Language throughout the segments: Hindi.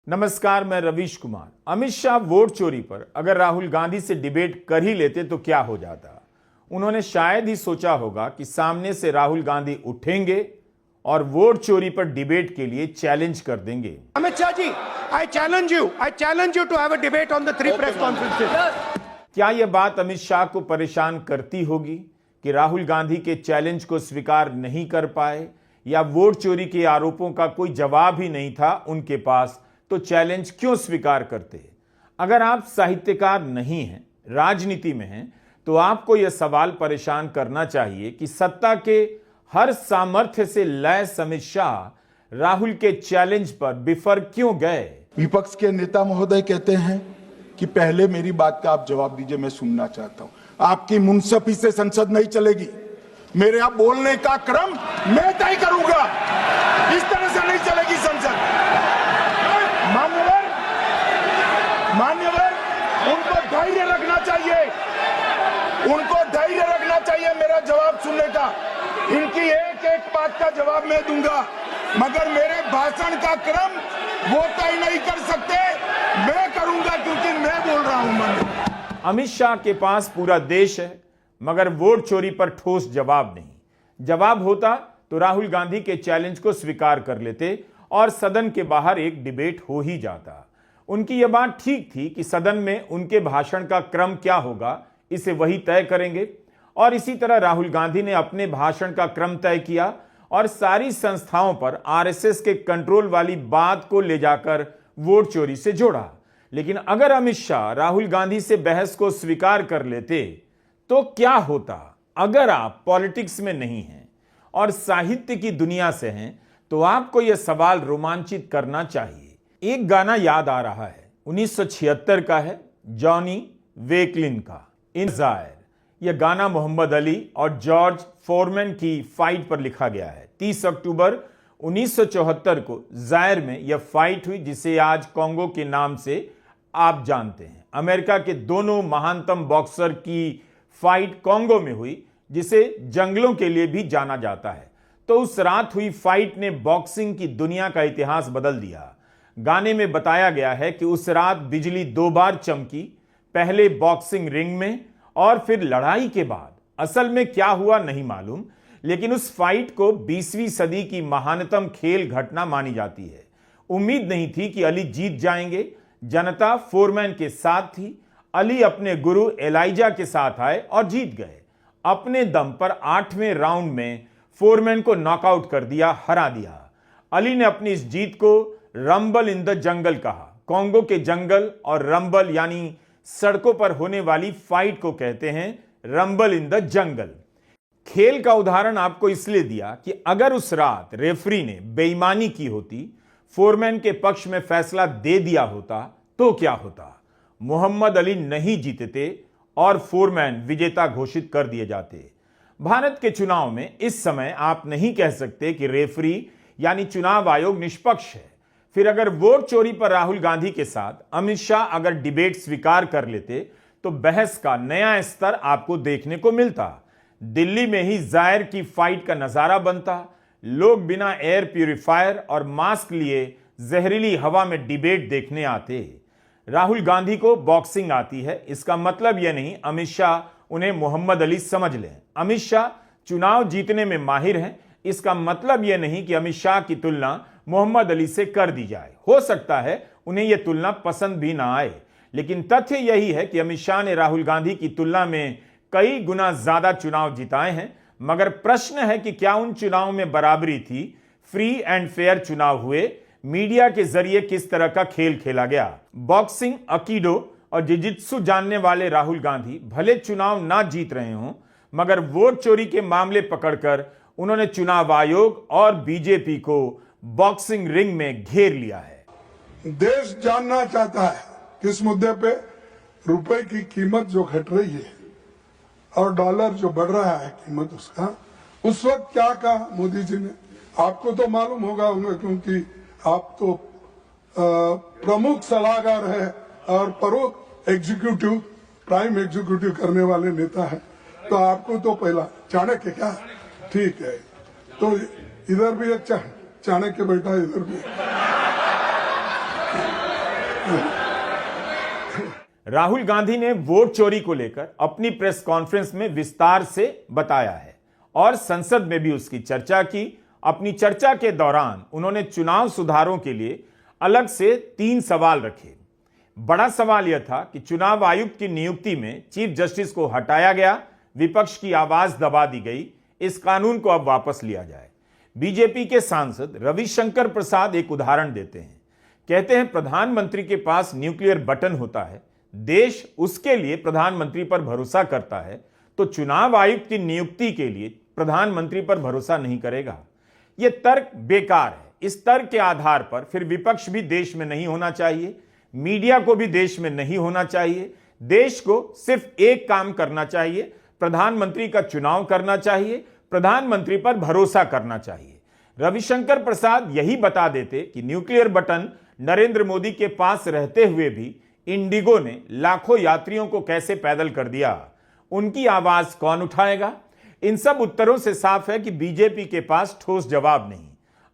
नमस्कार, मैं रवीश कुमार। अमित शाह वोट चोरी पर अगर राहुल गांधी से डिबेट कर ही लेते तो क्या हो जाता। उन्होंने शायद ही सोचा होगा कि सामने से राहुल गांधी उठेंगे और वोट चोरी पर डिबेट के लिए चैलेंज कर देंगे। Amit Shah ji, I challenge you to have a debate on the 3 press conferences. क्या यह बात अमित शाह को परेशान करती होगी कि राहुल गांधी के चैलेंज को स्वीकार नहीं कर पाए, या वोट चोरी के आरोपों का कोई जवाब ही नहीं था उनके पास, तो चैलेंज क्यों स्वीकार करते। अगर आप साहित्यकार नहीं हैं, राजनीति में हैं, तो आपको यह सवाल परेशान करना चाहिए कि सत्ता के हर सामर्थ्य से लैस अमित शाह राहुल के चैलेंज पर बिफर क्यों गए। विपक्ष के नेता महोदय कहते हैं कि पहले मेरी बात का आप जवाब दीजिए, मैं सुनना चाहता हूं। आपकी मुंसफी से संसद नहीं चलेगी। मेरे आप बोलने का क्रम मैं तय करूंगा। इस तरह से नहीं चलेगी संसद। मान्यवर, उनको धैर्य रखना चाहिए, मेरा जवाब सुनने का। इनकी एक एक बात का जवाब मैं दूंगा, मगर मेरे भाषण का क्रम वो तय नहीं कर सकते, मैं करूंगा, क्योंकि मैं बोल रहा हूं। अमित शाह के पास पूरा देश है, मगर वोट चोरी पर ठोस जवाब नहीं। जवाब होता तो राहुल गांधी के चैलेंज को स्वीकार कर लेते और सदन के बाहर एक डिबेट हो ही जाता। उनकी यह बात ठीक थी कि सदन में उनके भाषण का क्रम क्या होगा, इसे वही तय करेंगे, और इसी तरह राहुल गांधी ने अपने भाषण का क्रम तय किया और सारी संस्थाओं पर आरएसएस के कंट्रोल वाली बात को ले जाकर वोट चोरी से जोड़ा। लेकिन अगर अमित शाह राहुल गांधी से बहस को स्वीकार कर लेते तो क्या होता। अगर आप पॉलिटिक्स में नहीं हैं और साहित्य की दुनिया से हैं, तो आपको यह सवाल रोमांचित करना चाहिए। एक गाना याद आ रहा है, 1976 का है, जॉनी वेकलिन का इंतजार। यह गाना मोहम्मद अली और जॉर्ज फोरमैन की फाइट पर लिखा गया है। 30 अक्टूबर 1974 को जायर में यह फाइट हुई, जिसे आज कॉन्गो के नाम से आप जानते हैं। अमेरिका के दोनों महानतम बॉक्सर की फाइट कॉन्गो में हुई, जिसे जंगलों के लिए भी जाना जाता है। तो उस रात हुई फाइट ने बॉक्सिंग की दुनिया का इतिहास बदल दिया। गाने में बताया गया है कि उस रात बिजली 2 बार चमकी, पहले बॉक्सिंग रिंग में और फिर लड़ाई के बाद। असल में क्या हुआ नहीं मालूम, लेकिन उस फाइट को 20वीं सदी की महानतम खेल घटना मानी जाती है। उम्मीद नहीं थी कि अली जीत जाएंगे। जनता फोरमैन के साथ थी। अली अपने गुरु एलाइजा के साथ आए और जीत गए। अपने दम पर 8वें राउंड में फोरमैन को नॉकआउट कर दिया, हरा दिया। अली ने अपनी इस जीत को रंबल इन द जंगल कहा। कॉन्गो के जंगल और रंबल यानी सड़कों पर होने वाली फाइट को कहते हैं रंबल इन द जंगल। खेल का उदाहरण आपको इसलिए दिया कि अगर उस रात रेफरी ने बेईमानी की होती, फोरमैन के पक्ष में फैसला दे दिया होता, तो क्या होता। मोहम्मद अली नहीं जीतते और फोरमैन विजेता घोषित कर दिए जाते। भारत के चुनाव में इस समय आप नहीं कह सकते कि रेफरी यानी चुनाव आयोग निष्पक्ष है। फिर अगर वोट चोरी पर राहुल गांधी के साथ अमित शाह अगर डिबेट स्वीकार कर लेते, तो बहस का नया स्तर आपको देखने को मिलता। दिल्ली में ही जायर की फाइट का नजारा बनता। लोग बिना एयर प्यूरिफायर और मास्क लिए जहरीली हवा में डिबेट देखने आते। राहुल गांधी को बॉक्सिंग आती है, इसका मतलब यह नहीं अमित शाह उन्हें मोहम्मद अली समझ लें। अमित शाह चुनाव जीतने में माहिर हैं, इसका मतलब यह नहीं कि अमित शाह की तुलना मोहम्मद अली से कर दी जाए। हो सकता है उन्हें यह तुलना पसंद भी ना आए, लेकिन तथ्य यही है कि अमित शाह ने राहुल गांधी की तुलना में कई गुना ज्यादा चुनाव जिताए हैं। मगर प्रश्न है कि क्या उन चुनावों में बराबरी थी, फ्री एंड फेयर चुनाव हुए, मीडिया के जरिए किस तरह का खेल खेला गया। बॉक्सिंग, अकीडो और जिजित्सु जानने वाले राहुल गांधी भले चुनाव ना जीत रहे हों, मगर वोट चोरी के मामले पकड़कर उन्होंने चुनाव आयोग और बीजेपी को बॉक्सिंग रिंग में घेर लिया है। देश जानना चाहता है किस मुद्दे पे रुपए की कीमत जो घट रही है और डॉलर जो बढ़ रहा है कीमत उसका, उस वक्त क्या कहा मोदी जी ने। आपको तो मालूम होगा क्योंकि आप तो प्रमुख सलाहकार है और परोक्ष एग्जीक्यूटिव, प्राइम एग्जीक्यूटिव करने वाले नेता है, तो आपको तो पहला चाणक्य क्या ठीक है, तो इधर भी एक चाणक्य बैठा, इधर भी राहुल गांधी ने वोट चोरी को लेकर अपनी प्रेस कॉन्फ्रेंस में विस्तार से बताया है और संसद में भी उसकी चर्चा की। अपनी चर्चा के दौरान उन्होंने चुनाव सुधारों के लिए अलग से 3 सवाल रखे। बड़ा सवाल यह था कि चुनाव आयुक्त की नियुक्ति में चीफ जस्टिस को हटाया गया, विपक्ष की आवाज दबा दी गई, इस कानून को अब वापस लिया जाए। बीजेपी के सांसद रविशंकर प्रसाद एक उदाहरण देते हैं। कहते हैं प्रधानमंत्री के पास न्यूक्लियर बटन होता है, देश उसके लिए प्रधानमंत्री पर भरोसा करता है, तो चुनाव आयुक्त की नियुक्ति के लिए प्रधानमंत्री पर भरोसा नहीं करेगा। यह तर्क बेकार है। इस तर्क के आधार पर फिर विपक्ष भी देश में नहीं होना चाहिए, मीडिया को भी देश में नहीं होना चाहिए। देश को सिर्फ एक काम करना चाहिए, प्रधानमंत्री का चुनाव करना चाहिए, प्रधानमंत्री पर भरोसा करना चाहिए। रविशंकर प्रसाद यही बता देते कि न्यूक्लियर बटन नरेंद्र मोदी के पास रहते हुए भी इंडिगो ने लाखों यात्रियों को कैसे पैदल कर दिया, उनकी आवाज कौन उठाएगा? इन सब उत्तरों से साफ है कि बीजेपी के पास ठोस जवाब नहीं।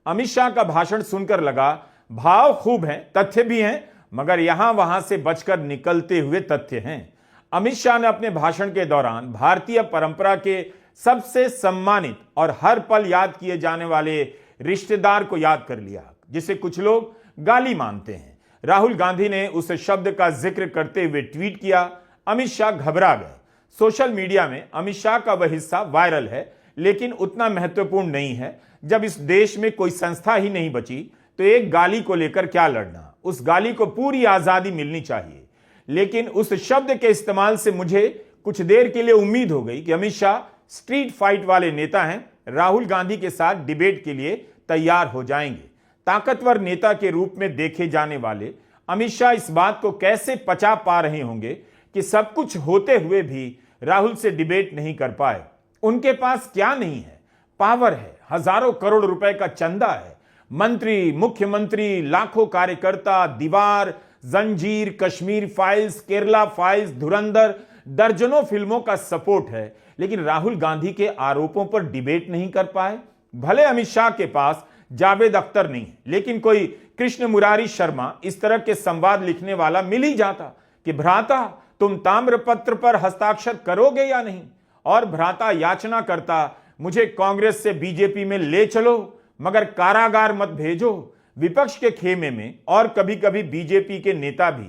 अमित शाह का भाषण सुनकर लगा भाव खूब हैं, तथ्य भी हैं, मगर यहां वहां से बचकर निकलते हुए तथ्य हैं। अमित शाह ने अपने भाषण के दौरान भारतीय परंपरा के सबसे सम्मानित और हर पल याद किए जाने वाले रिश्तेदार को याद कर लिया, जिसे कुछ लोग गाली मानते हैं। राहुल गांधी ने उस शब्द का जिक्र करते हुए ट्वीट किया। अमित शाह घबरा गए। सोशल मीडिया में अमित शाह का वह हिस्सा वायरल है, लेकिन उतना महत्वपूर्ण नहीं है। जब इस देश में कोई संस्था ही नहीं बची तो एक गाली को लेकर क्या लड़ना? उस गाली को पूरी आजादी मिलनी चाहिए। लेकिन उस शब्द के इस्तेमाल से मुझे कुछ देर के लिए उम्मीद हो गई कि अमित शाह स्ट्रीट फाइट वाले नेता हैं, राहुल गांधी के साथ डिबेट के लिए तैयार हो जाएंगे। ताकतवर नेता के रूप में देखे जाने वाले अमित शाह इस बात को कैसे पचा पा रहे होंगे कि सब कुछ होते हुए भी राहुल से डिबेट नहीं कर पाए। उनके पास क्या नहीं है? पावर है, हजारों करोड़ रुपए का चंदा है, मंत्री, मुख्यमंत्री, लाखों कार्यकर्ता, दीवार, जंजीर, कश्मीर फाइल्स, केरला फाइल्स, धुरंधर, दर्जनों फिल्मों का सपोर्ट है। लेकिन राहुल गांधी के आरोपों पर डिबेट नहीं कर पाए। भले अमित शाह के पास जावेद अख्तर नहीं, लेकिन कोई कृष्ण मुरारी शर्मा इस तरह के संवाद लिखने वाला मिल ही जाता कि भ्राता तुम ताम्रपत्र पर हस्ताक्षर करोगे या नहीं, और भ्राता याचना करता मुझे कांग्रेस से बीजेपी में ले चलो, मगर कारागार मत भेजो। विपक्ष के खेमे में और कभी कभी बीजेपी के नेता भी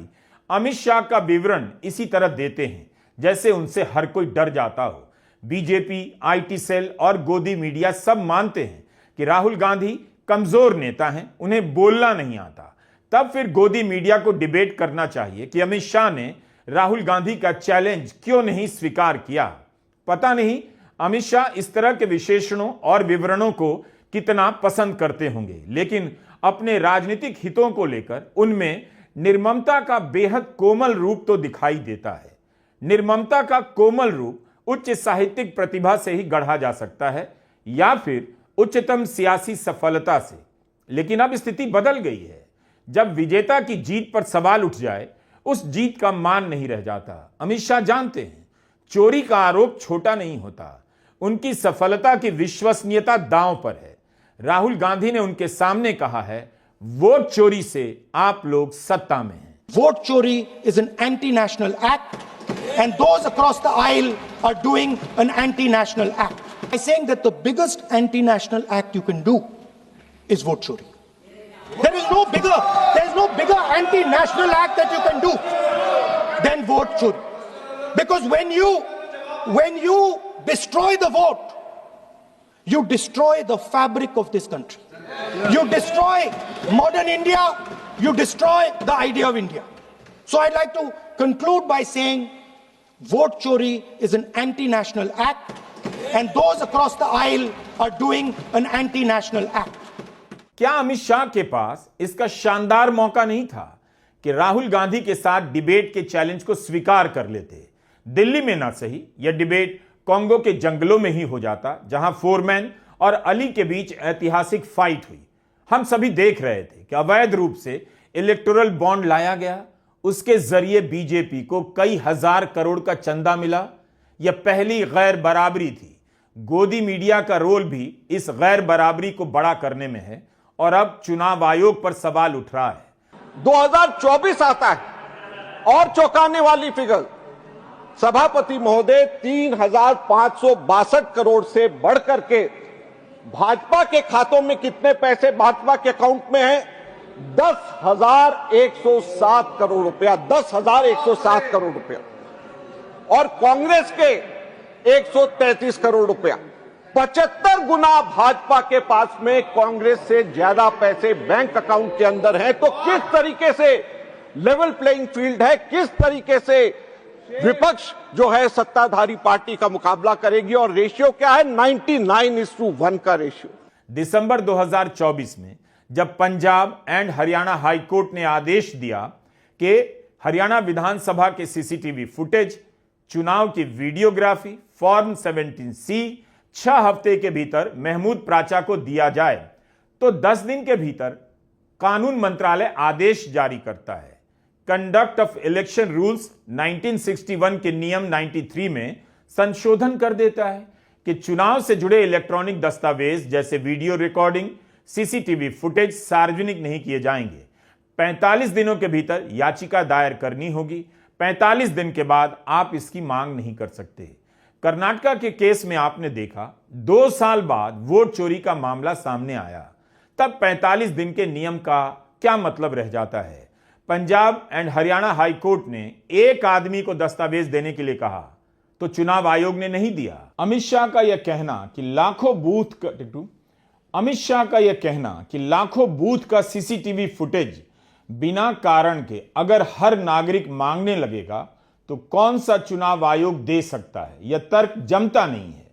अमित शाह का विवरण इसी तरह देते हैं जैसे उनसे हर कोई डर जाता हो। बीजेपी, आईटी सेल और गोदी मीडिया सब मानते हैं कि राहुल गांधी कमजोर नेता हैं, उन्हें बोलना नहीं आता। तब फिर गोदी मीडिया को डिबेट करना चाहिए कि अमित शाह ने राहुल गांधी का चैलेंज क्यों नहीं स्वीकार किया। पता नहीं अमित शाह इस तरह के विशेषणों और विवरणों को कितना पसंद करते होंगे, लेकिन अपने राजनीतिक हितों को लेकर उनमें निर्ममता का बेहद कोमल रूप तो दिखाई देता है। निर्ममता का कोमल रूप उच्च साहित्यिक प्रतिभा से ही गढ़ा जा सकता है या फिर उच्चतम सियासी सफलता से। लेकिन अब स्थिति बदल गई है। जब विजेता की जीत पर सवाल उठ जाए, उस जीत का मान नहीं रह जाता। अमित शाह जानते हैं चोरी का आरोप छोटा नहीं होता, उनकी सफलता की विश्वसनीयता दांव पर है। राहुल गांधी ने उनके सामने कहा है, वोट चोरी से आप लोग सत्ता में हैं। Vote chori is an anti-national act, and those across the aisle are doing an anti-national act. By saying that the biggest anti-national act you can do is vote chori. There is no bigger anti-national act that you can do than vote chori. Because when you destroy the vote, you destroy the fabric of this country. You destroy modern India, you destroy the idea of India. So I'd like to conclude by saying vote chori is an anti-national act, and those across the aisle are doing an anti-national act. क्या अमित शाह के पास इसका शानदार मौका नहीं था कि राहुल गांधी के साथ डिबेट के चैलेंज को स्वीकार कर लेते? दिल्ली में ना सही, यह डिबेट कांगो के जंगलों में ही हो जाता, जहां फोरमैन और अली के बीच ऐतिहासिक फाइट हुई। हम सभी देख रहे थे कि अवैध रूप से इलेक्टोरल बॉन्ड लाया गया, उसके जरिए बीजेपी को कई हजार करोड़ का चंदा मिला। यह पहली गैर बराबरी थी। गोदी मीडिया का रोल भी इस गैर बराबरी को बड़ा करने में है, और अब चुनाव आयोग पर सवाल उठ रहा है। 2024 आता है और चौंकाने वाली फिगर, सभापति महोदय 3,562 करोड़ से बढ़कर के भाजपा के खातों में कितने पैसे भाजपा के अकाउंट में है? 10,107 करोड़ रुपया, 10,107 करोड़ रुपया, और कांग्रेस के 133 करोड़ रुपया। 75 गुना भाजपा के पास में कांग्रेस से ज्यादा पैसे बैंक अकाउंट के अंदर हैं। तो किस तरीके से लेवल प्लेइंग फील्ड है, किस तरीके से विपक्ष जो है सत्ताधारी पार्टी का मुकाबला करेगी, और रेशियो क्या है? 99:1 का रेशियो। दिसंबर 2024 में जब Punjab and Haryana high court ने आदेश दिया कि हरियाणा विधानसभा के सीसीटीवी फुटेज, चुनाव की वीडियोग्राफी, फॉर्म 17C 6 हफ्ते के भीतर महमूद प्राचा को दिया जाए, तो 10 दिन के भीतर कानून मंत्रालय आदेश जारी करता है। कंडक्ट ऑफ इलेक्शन रूल्स 1961 के नियम 93 में संशोधन कर देता है कि चुनाव से जुड़े इलेक्ट्रॉनिक दस्तावेज जैसे वीडियो रिकॉर्डिंग, सीसीटीवी फुटेज सार्वजनिक नहीं किए जाएंगे। 45 दिनों के भीतर याचिका दायर करनी होगी। 45 दिन के बाद आप इसकी मांग नहीं कर सकते। कर्नाटका के केस में आपने देखा 2 साल बाद वोट चोरी का मामला सामने आया, तब 45 दिन के नियम का क्या मतलब रह जाता है? Punjab and Haryana high court ने एक आदमी को दस्तावेज देने के लिए कहा तो चुनाव आयोग ने नहीं दिया। अमित शाह का यह कहना कि लाखों बूथ का सीसीटीवी फुटेज बिना कारण के अगर हर नागरिक मांगने लगेगा तो कौन सा चुनाव आयोग दे सकता है? यह तर्क जमता नहीं है।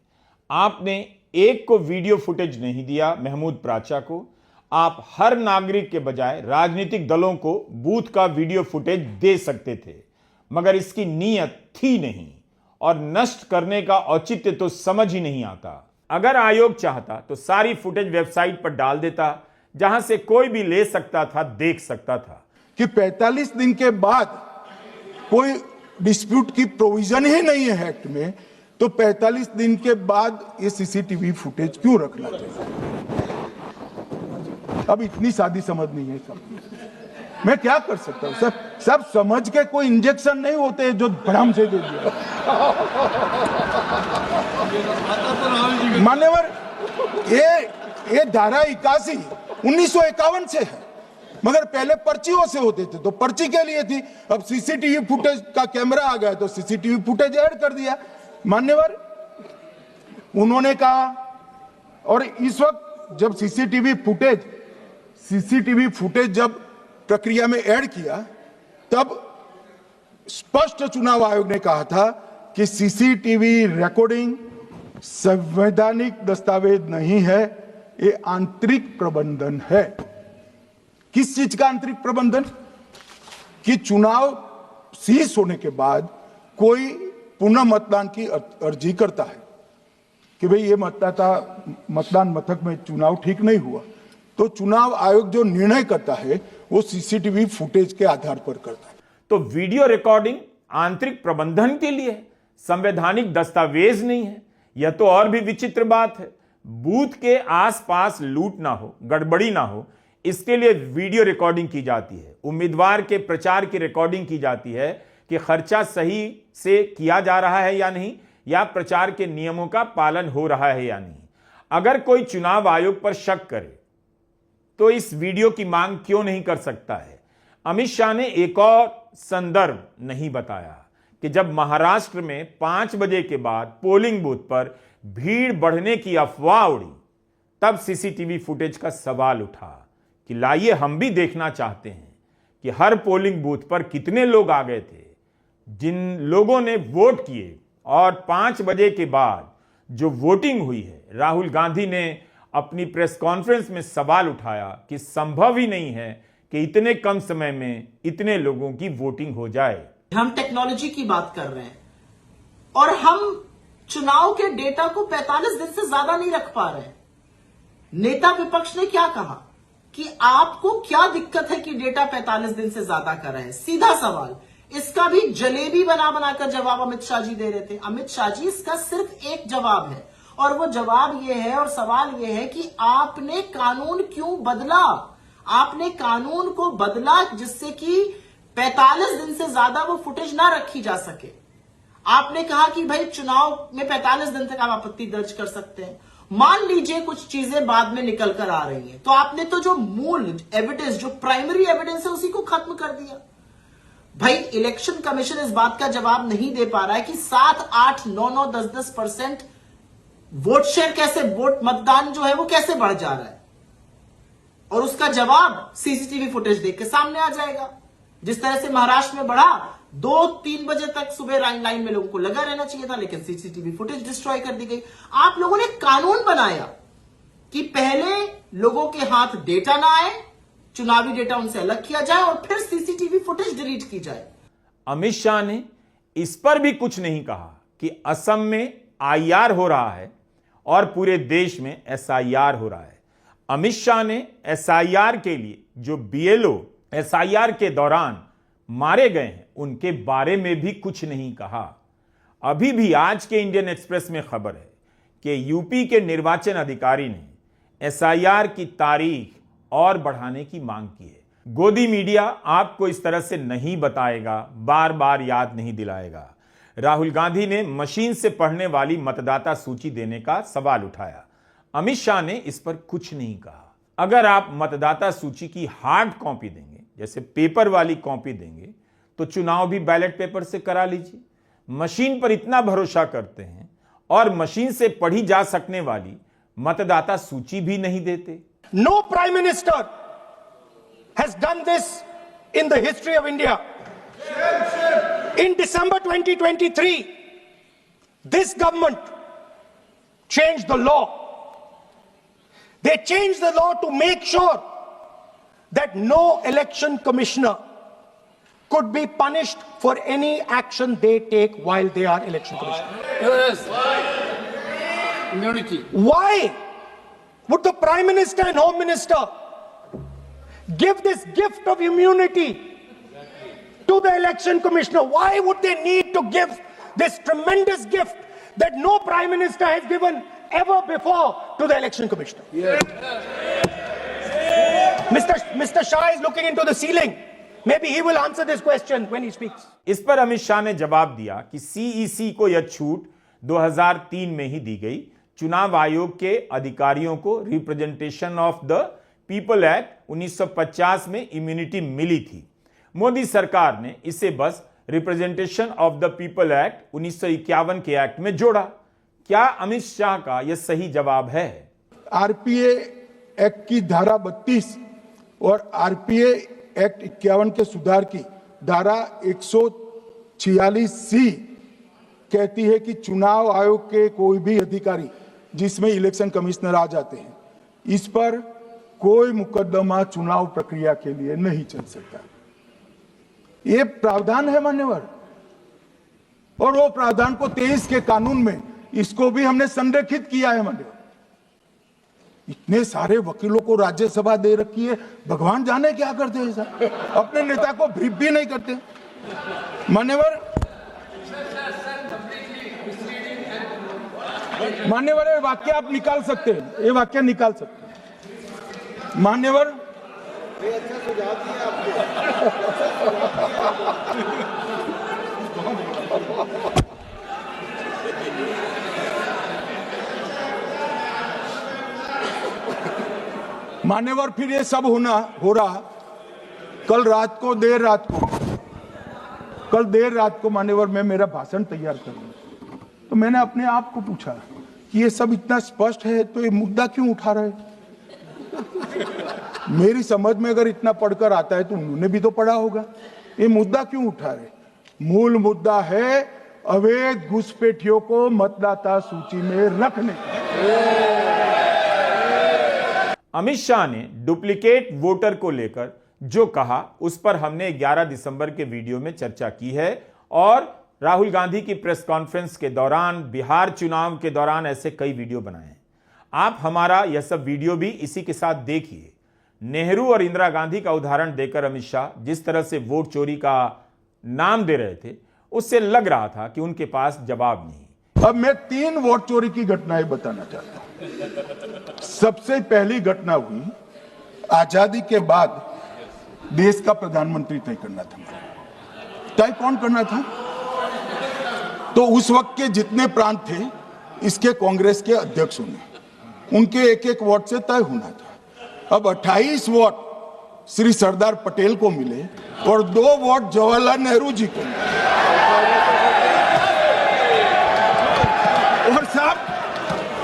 आपने एक को वीडियो फुटेज नहीं दिया महमूद प्राचा को, आप हर नागरिक के बजाय राजनीतिक दलों को बूथ का वीडियो फुटेज दे सकते थे, मगर इसकी नीयत थी नहीं और नष्ट करने का औचित्य तो समझ ही नहीं आता। अगर आयोग चाहता तो सारी फुटेज वेबसाइट पर डाल देता, जहां से कोई भी ले सकता था, देख सकता था। कि 45 दिन के बाद कोई डिस्प्यूट की प्रोविजन ही नहीं है एक्ट में, तो 45 दिन के बाद ये सीसीटीवी फुटेज क्यों रखना चाहिए? अब इतनी सादी समझ नहीं है सब। मैं क्या कर सकता हूं? सब समझ के कोई इंजेक्शन नहीं होते जो भड़ाम से दे दिया। मान्यवर, ये धारा 81 1951 से है, मगर पहले पर्चियों से होते थे तो पर्ची के लिए थी। अब सीसीटीवी फुटेज का कैमरा आ गया तो सीसीटीवी फुटेज ऐड कर दिया। मान्यवर, उन्होंने कहा, और इस वक्त जब सीसीटीवी फुटेज जब प्रक्रिया में ऐड किया, तब स्पष्ट चुनाव आयोग ने कहा था कि सीसीटीवी रिकॉर्डिंग संवैधानिक दस्तावेज नहीं है, ये आंतरिक प्रबंधन है। किस चीज का आंतरिक प्रबंधन? कि चुनाव सीज होने के बाद कोई पुनः मतदान की अर्जी करता है कि भाई ये मतदान मथक में चुनाव ठीक नहीं हुआ, तो चुनाव आयोग जो निर्णय करता है वो सीसीटीवी फुटेज के आधार पर करता है। तो वीडियो रिकॉर्डिंग आंतरिक प्रबंधन के लिए, संवैधानिक दस्तावेज नहीं है। यह तो और भी विचित्र बात है। बूथ के आसपास लूट ना हो, गड़बड़ी ना हो, इसके लिए वीडियो रिकॉर्डिंग की जाती है। उम्मीदवार के प्रचार की रिकॉर्डिंग की जाती है कि खर्चा सही से किया जा रहा है या नहीं, या प्रचार के नियमों का पालन हो रहा है या नहीं। अगर कोई चुनाव आयोग पर शक करे तो इस वीडियो की मांग क्यों नहीं कर सकता है? अमित शाह ने एक और संदर्भ नहीं बताया कि जब महाराष्ट्र में 5 बजे के बाद पोलिंग बूथ पर भीड़ बढ़ने की अफवाह उड़ी, तब सीसीटीवी फुटेज का सवाल उठा कि लाइए हम भी देखना चाहते हैं कि हर पोलिंग बूथ पर कितने लोग आ गए थे, जिन लोगों ने वोट किए। और 5 बजे के बाद जो वोटिंग हुई है, राहुल गांधी ने अपनी प्रेस कॉन्फ्रेंस में सवाल उठाया कि संभव ही नहीं है कि इतने कम समय में इतने लोगों की वोटिंग हो जाए। हम टेक्नोलॉजी की बात कर रहे हैं और हम चुनाव के डेटा को 45 दिन से ज्यादा नहीं रख पा रहे। नेता विपक्ष ने क्या कहा कि आपको क्या दिक्कत है कि डेटा 45 दिन से ज्यादा कर रहे हैं? सीधा सवाल, इसका भी जलेबी बना बनाकर जवाब अमित शाह जी दे रहे थे। अमित शाह जी, इसका सिर्फ एक जवाब है और वो जवाब ये है और सवाल ये है कि आपने कानून क्यों बदला? आपने कानून को बदला जिससे कि 45 दिन से ज्यादा वो फुटेज ना रखी जा सके। आपने कहा कि भाई चुनाव में 45 दिन तक आप आपत्ति दर्ज कर सकते हैं। मान लीजिए कुछ चीजें बाद में निकल कर आ रही हैं, तो आपने तो जो मूल एविडेंस, जो प्राइमरी एविडेंस है, उसी को खत्म कर दिया। भाई इलेक्शन कमीशन इस बात का जवाब नहीं दे पा रहा है कि 7, 8, 9, 10% वोट शेयर कैसे, वोट मतदान जो है वो कैसे बढ़ जा रहा है, और उसका जवाब सीसीटीवी फुटेज देख के सामने आ जाएगा। जिस तरह से महाराष्ट्र में बढ़ा, 2-3 बजे तक सुबह लाइन में लोगों को लगा रहना चाहिए था, लेकिन सीसीटीवी फुटेज डिस्ट्रॉय कर दी गई। आप लोगों ने कानून बनाया कि पहले लोगों के हाथ डेटा ना आए, चुनावी डेटा उनसे अलग किया जाए और फिर सीसीटीवी फुटेज डिलीट की जाए। अमित शाह ने इस पर भी कुछ नहीं कहा कि असम में आईआर हो रहा है और पूरे देश में एसआईआर हो रहा है। अमित शाह ने एसआईआर के लिए जो बीएलओ एसआईआर के दौरान मारे गए हैं उनके बारे में भी कुछ नहीं कहा। अभी भी आज के इंडियन एक्सप्रेस में खबर है कि यूपी के निर्वाचन अधिकारी ने एसआईआर की तारीख और बढ़ाने की मांग की है। गोदी मीडिया आपको इस तरह से नहीं बताएगा, बार बार याद नहीं दिलाएगा। राहुल गांधी ने मशीन से पढ़ने वाली मतदाता सूची देने का सवाल उठाया। अमित शाह ने इस पर कुछ नहीं कहा। अगर आप मतदाता सूची की हार्ड कॉपी देंगे, जैसे पेपर वाली कॉपी देंगे, तो चुनाव भी बैलेट पेपर से करा लीजिए। मशीन पर इतना भरोसा करते हैं और मशीन से पढ़ी जा सकने वाली मतदाता सूची भी नहीं देते। No Prime Minister has done this in the history of India. In December 2023, this government changed the law. They changed the law to make sure that no election commissioner could be punished for any action they take while they are election commissioner. Immunity. Why would the Prime Minister and Home Minister give this gift of immunity to the election commissioner? Why would they need to give this tremendous gift that no Prime Minister has given ever before to the election commissioner? Mr. Shah is looking into the ceiling. Maybe he will answer this question when he speaks. इस पर अमित शाह ने जवाब दिया कि सीईसी को यह छूट 2003 में ही दी गई। चुनाव आयोग के अधिकारियों को representation of the people act 1950 में इम्यूनिटी मिली थी। मोदी सरकार ने इसे बस representation of the people act 1951 के एक्ट में जोड़ा। क्या अमित शाह का यह सही जवाब है? आरपीए एक्ट की धारा 32 और आरपीए एक्ट 51 के सुधार की धारा 146C कहती है कि चुनाव आयोग के कोई भी अधिकारी जिसमें इलेक्शन कमिश्नर आ जाते हैं, इस पर कोई मुकदमा चुनाव प्रक्रिया के लिए नहीं चल सकता। ये प्रावधान है मान्यवर, और वो प्रावधान को 23 के कानून में इसको भी हमने संरेखित किया है मान्यवर। इतने सारे वकीलों को राज्यसभा दे रखी है, भगवान जाने क्या करते हैं सर, अपने नेता को ब्रीफ भी नहीं करते मान्यवर। मान्यवर ये वाक्य आप निकाल सकते हैं, ये वाक्य निकाल सकते हैं मान्यवर। मान्यवर फिर ये सब हो रहा कल देर रात को मान्यवर मैं मेरा भाषण तैयार करूंगा, तो मैंने अपने आप को पूछा कि ये सब इतना स्पष्ट है तो ये मुद्दा क्यों उठा रहे? मेरी समझ में अगर इतना पढ़कर आता है तो उन्होंने भी तो पढ़ा होगा। ये मुद्दा क्यों उठा रहे? मूल मुद्दा है अवैध घुसपैठियों को मतदाता सूची में रखने। अमित शाह ने डुप्लीकेट वोटर को लेकर जो कहा उस पर हमने 11 दिसंबर के वीडियो में चर्चा की है, और राहुल गांधी की प्रेस कॉन्फ्रेंस के दौरान, बिहार चुनाव के दौरान ऐसे कई वीडियो बनाए हैं। आप हमारा यह सब वीडियो भी इसी के साथ देखिए। नेहरू और इंदिरा गांधी का उदाहरण देकर अमित शाह जिस तरह से वोट चोरी का नाम दे रहे थे, उससे लग रहा था कि उनके पास जवाब नहीं। अब मैं 3 वोट चोरी की घटनाएं बताना चाहता हूं। सबसे पहली घटना हुई आजादी के बाद देश का प्रधानमंत्री तय करना था। तय कौन करना था? तो उस वक्त के जितने प्रांत थे इसके कांग्रेस के अध्यक्षों ने, उनके एक एक वोट से तय होना था। अब 28 वोट श्री सरदार पटेल को मिले और 2 वोट जवाहरलाल नेहरू जी को मिले।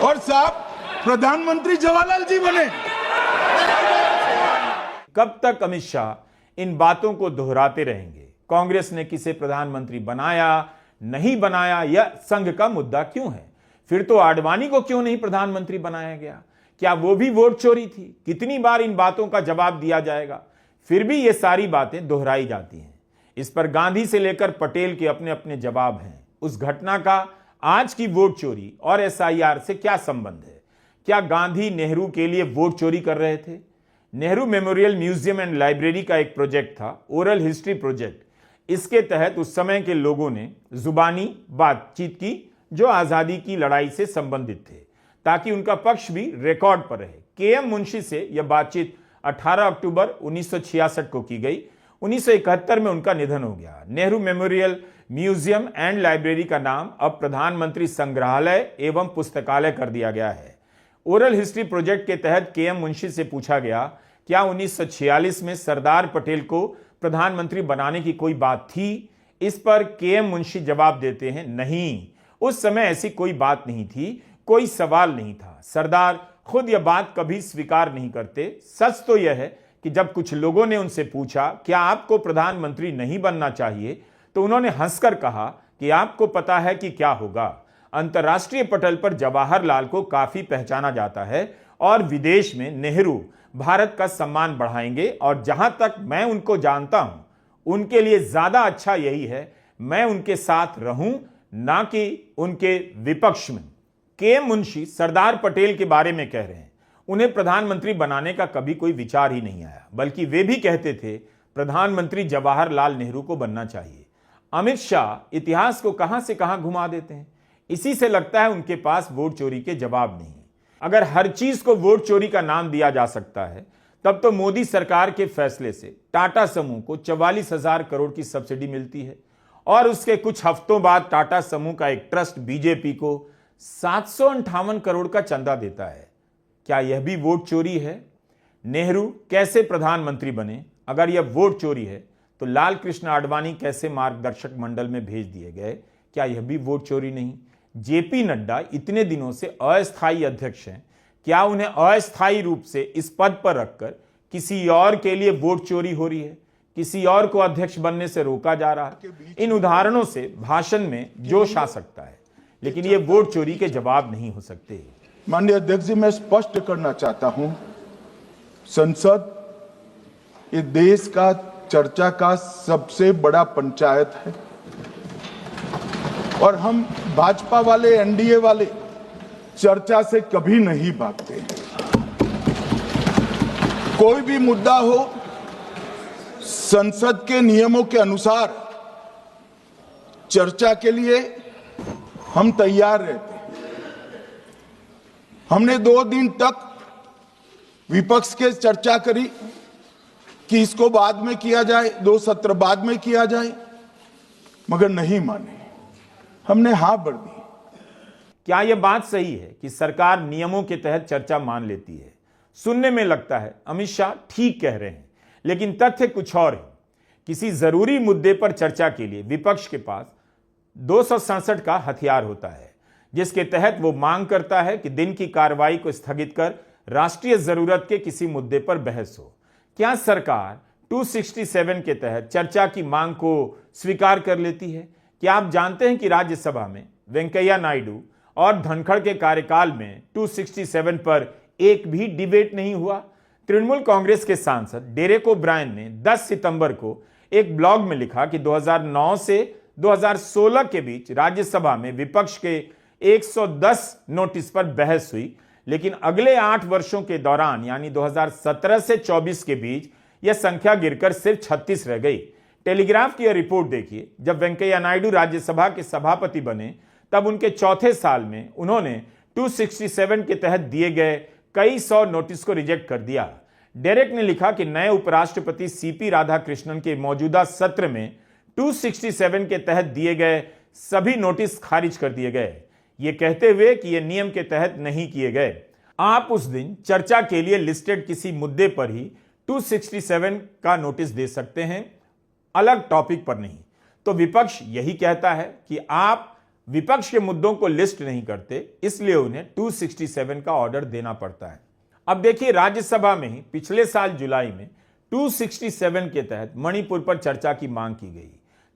और साहब प्रधानमंत्री जवाहरलाल जी बने। कब तक अमित शाह इन बातों को दोहराते रहेंगे? कांग्रेस ने किसे प्रधानमंत्री बनाया, नहीं बनाया, यह संघ का मुद्दा क्यों है? फिर तो आडवाणी को क्यों नहीं प्रधानमंत्री बनाया गया? क्या वो भी वोट चोरी थी? कितनी बार इन बातों का जवाब दिया जाएगा? फिर भी ये सारी बातें दोहराई जाती हैं। इस पर गांधी से लेकर पटेल के अपने अपने जवाब हैं। उस घटना का आज की वोट चोरी और एसआईआर से क्या संबंध है? क्या गांधी नेहरू के लिए वोट चोरी कर रहे थे? Nehru memorial museum and library का एक प्रोजेक्ट था, ओरल हिस्ट्री प्रोजेक्ट। इसके तहत उस समय के लोगों ने जुबानी बातचीत की जो आजादी की लड़ाई से संबंधित थे, ताकि उनका पक्ष भी रिकॉर्ड पर रहे। केएम मुंशी से यह बातचीत 18 अक्टूबर 1966 को की गई। 1971 में उनका निधन हो गया। Nehru memorial museum and library का नाम अब प्रधानमंत्री संग्रहालय एवं पुस्तकालय कर दिया गया है। ओरल हिस्ट्री प्रोजेक्ट के तहत केएम मुंशी से पूछा गया, क्या 1946 में सरदार पटेल को प्रधानमंत्री बनाने की कोई बात थी? इस पर केएम मुंशी जवाब देते हैं, नहीं, उस समय ऐसी कोई बात नहीं थी, कोई सवाल नहीं था। सरदार खुद यह बात कभी स्वीकार नहीं करते। सच तो यह है कि जब कुछ लोगों ने उनसे पूछा, क्या आपको प्रधानमंत्री नहीं बनना चाहिए, तो उन्होंने हंसकर कहा कि आपको पता है कि क्या होगा। अंतर्राष्ट्रीय पटल पर जवाहरलाल को काफी पहचाना जाता है और विदेश में नेहरू भारत का सम्मान बढ़ाएंगे, और जहां तक मैं उनको जानता हूं उनके लिए ज्यादा अच्छा यही है मैं उनके साथ रहूं, ना कि उनके विपक्ष में। केएम मुंशी सरदार पटेल के बारे में कह रहे हैं, उन्हें प्रधानमंत्री बनाने का कभी कोई विचार ही नहीं आया, बल्कि वे भी कहते थे प्रधानमंत्री जवाहरलाल नेहरू को बनना चाहिए। अमित शाह इतिहास को कहां से कहां घुमा देते हैं। इसी से लगता है उनके पास वोट चोरी के जवाब नहीं। अगर हर चीज को वोट चोरी का नाम दिया जा सकता है, तब तो मोदी सरकार के फैसले से टाटा समूह को 44,000 करोड़ की सब्सिडी मिलती है, और उसके कुछ हफ्तों बाद टाटा समूह का एक ट्रस्ट बीजेपी को 758 करोड़ का चंदा देता है। क्या यह भी वोट चोरी है? नेहरू कैसे प्रधानमंत्री बने? अगर यह वोट चोरी है तो लाल कृष्ण आडवाणी कैसे मार्गदर्शक मंडल में भेज दिए गए? क्या यह भी वोट चोरी नहीं? जेपी नड्डा इतने दिनों से अस्थायी अध्यक्ष हैं, क्या उन्हें अस्थायी रूप से इस पद पर रखकर किसी और के लिए वोट चोरी हो रही है? किसी और को अध्यक्ष बनने से रोका जा रहा है? इन उदाहरणों से भाषण में जोश आ सकता है, लेकिन ये वोट चोरी के जवाब नहीं हो सकते। माननीय अध्यक्ष जी, मैं स्पष्ट करना चाहता हूं, संसद ये देश का चर्चा का सबसे बड़ा पंचायत है, और हम भाजपा वाले, एनडीए वाले चर्चा से कभी नहीं भागते। कोई भी मुद्दा हो, संसद के नियमों के अनुसार चर्चा के लिए हम तैयार रहते हैं। हमने 2 दिन तक विपक्ष के चर्चा करी कि इसको बाद में किया जाए, 2 सत्र बाद में किया जाए, मगर नहीं माने, हमने हाँ भर दी। क्या यह बात सही है कि सरकार नियमों के तहत चर्चा मान लेती है? सुनने में लगता है अमित शाह ठीक कह रहे हैं, लेकिन तथ्य कुछ और है। किसी जरूरी मुद्दे पर चर्चा के लिए विपक्ष के पास 267 का हथियार होता है, जिसके तहत वो मांग करता है कि दिन की कार्रवाई को स्थगित कर राष्ट्रीय जरूरत के किसी मुद्दे पर बहस हो। क्या सरकार 267 के तहत चर्चा की मांग को स्वीकार कर लेती है? क्या आप जानते हैं कि राज्यसभा में वेंकैया नायडू और धनखड़ के कार्यकाल में 267 पर एक भी डिबेट नहीं हुआ? तृणमूल कांग्रेस के सांसद डेरेक ओब्रायन ने 10 सितंबर को एक ब्लॉग में लिखा कि 2009 से 2016 के बीच राज्यसभा में विपक्ष के 110 नोटिस पर बहस हुई, लेकिन अगले 8 वर्षों के दौरान यानी 2017 से 24 के बीच यह संख्या गिरकर सिर्फ 36 रह गई। टेलीग्राफ की यह रिपोर्ट देखिए, जब वेंकैया नायडू राज्यसभा के सभापति बने तब उनके चौथे साल में उन्होंने 267 के तहत दिए गए कई 100 नोटिस को रिजेक्ट कर दिया। डेरेक ने लिखा कि नए उपराष्ट्रपति सीपी राधाकृष्णन के मौजूदा सत्र में 267 के तहत दिए गए सभी नोटिस खारिज कर दिए गए, ये कहते हुए कि ये नियम के तहत नहीं किए गए। आप उस दिन चर्चा के लिए लिस्टेड किसी मुद्दे पर ही 267 का नोटिस दे सकते हैं, अलग टॉपिक पर नहीं। तो विपक्ष यही कहता है कि आप विपक्ष के मुद्दों को लिस्ट नहीं करते, इसलिए उन्हें 267 का ऑर्डर देना पड़ता है। अब देखिए, राज्यसभा में ही पिछले साल जुलाई में 267 के तहत मणिपुर पर चर्चा की मांग की गई।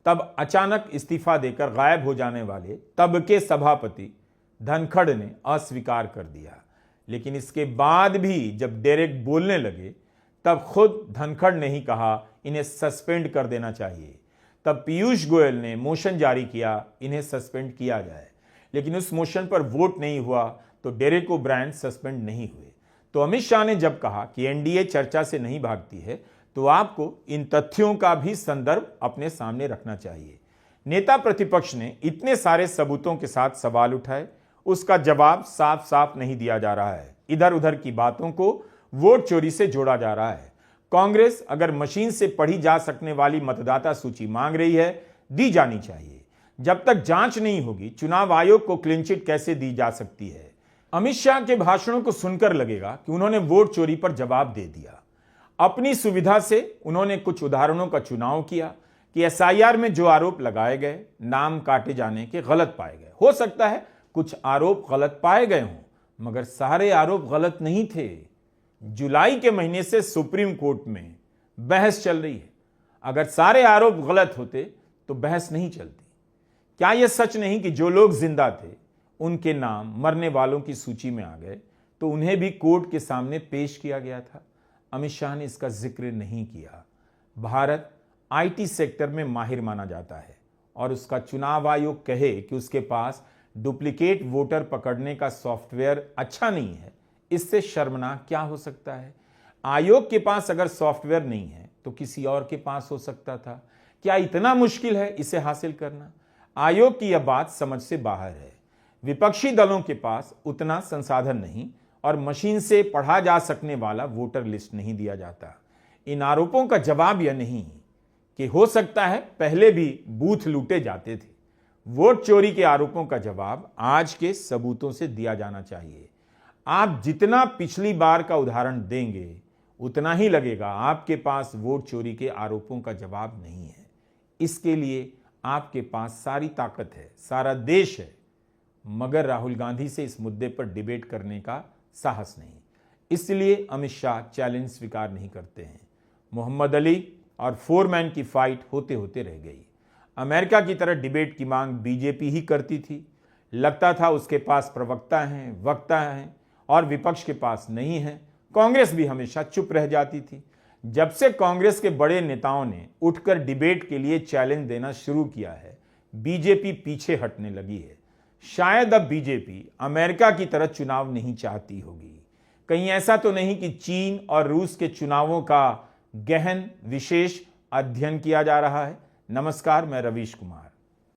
तब अचानक इस्तीफा देकर गायब हो जाने वाले तब के सभापति धनखड़ ने अस्वीकार कर दिया। लेकिन इसके बाद भी जब डेरेक बोलने लगे तब खुद धनखड़ ने ही कहा इन्हें सस्पेंड कर देना चाहिए। तब पीयूष गोयल ने मोशन जारी किया, इन्हें सस्पेंड किया जाए। लेकिन उस मोशन पर वोट नहीं हुआ तो डेरेक ओब्रायन सस्पेंड नहीं हुए। तो अमित शाह ने जब कहा कि एनडीए चर्चा से नहीं भागती है, तो आपको इन तथ्यों का भी संदर्भ अपने सामने रखना चाहिए। नेता प्रतिपक्ष ने इतने सारे सबूतों के साथ सवाल उठाए, उसका जवाब साफ साफ नहीं दिया जा रहा है। इधर उधर की बातों को वोट चोरी से जोड़ा जा रहा है। कांग्रेस अगर मशीन से पढ़ी जा सकने वाली मतदाता सूची मांग रही है, दी जानी चाहिए। जब तक जांच नहीं होगी, चुनाव आयोग को क्लीन चिट कैसे दी जा सकती है? अमित शाह के भाषणों को सुनकर लगेगा कि उन्होंने वोट चोरी पर जवाब दे दिया। अपनी सुविधा से उन्होंने कुछ उदाहरणों का चुनाव किया कि एसआईआर में जो आरोप लगाए गए, नाम काटे जाने के गलत पाए गए। हो सकता है कुछ आरोप गलत पाए गए हों, मगर सारे आरोप गलत नहीं थे। जुलाई के महीने से सुप्रीम कोर्ट में बहस चल रही है। अगर सारे आरोप गलत होते तो बहस नहीं चलती। क्या यह सच नहीं कि जो लोग जिंदा थे उनके नाम मरने वालों की सूची में आ गए तो उन्हें भी कोर्ट के सामने पेश किया गया था? अमित शाह ने इसका जिक्र नहीं किया। भारत आईटी सेक्टर में माहिर माना जाता है और उसका चुनाव आयोग कहे कि उसके पास डुप्लीकेट वोटर पकड़ने का सॉफ्टवेयर अच्छा नहीं है, इससे शर्मनाक क्या हो सकता है? आयोग के पास अगर सॉफ्टवेयर नहीं है तो किसी और के पास हो सकता था। क्या इतना मुश्किल है इसे हासिल करना? आयोग की यह बात समझ से बाहर है। विपक्षी दलों के पास उतना संसाधन नहीं और मशीन से पढ़ा जा सकने वाला वोटर लिस्ट नहीं दिया जाता। इन आरोपों का जवाब यह नहीं कि हो सकता है पहले भी बूथ लूटे जाते थे। वोट चोरी के आरोपों का जवाब आज के सबूतों से दिया जाना चाहिए। आप जितना पिछली बार का उदाहरण देंगे उतना ही लगेगा आपके पास वोट चोरी के आरोपों का जवाब नहीं है। इसके लिए आपके पास सारी ताकत है, सारा देश है, मगर राहुल गांधी से इस मुद्दे पर डिबेट करने का साहस नहीं। इसलिए अमित शाह चैलेंज स्वीकार नहीं करते हैं। मोहम्मद अली और फोरमैन की फाइट होते होते रह गई। अमेरिका की तरह डिबेट की मांग बीजेपी ही करती थी। लगता था उसके पास प्रवक्ता हैं, वक्ता हैं और विपक्ष के पास नहीं है। कांग्रेस भी हमेशा चुप रह जाती थी। जब से कांग्रेस के बड़े नेताओं ने उठकर डिबेट के लिए चैलेंज देना शुरू किया है, बीजेपी पीछे हटने लगी है। शायद अब बीजेपी अमेरिका की तरह चुनाव नहीं चाहती होगी। कहीं ऐसा तो नहीं कि चीन और रूस के चुनावों का गहन विशेष अध्ययन किया जा रहा है। नमस्कार, मैं रवीश कुमार।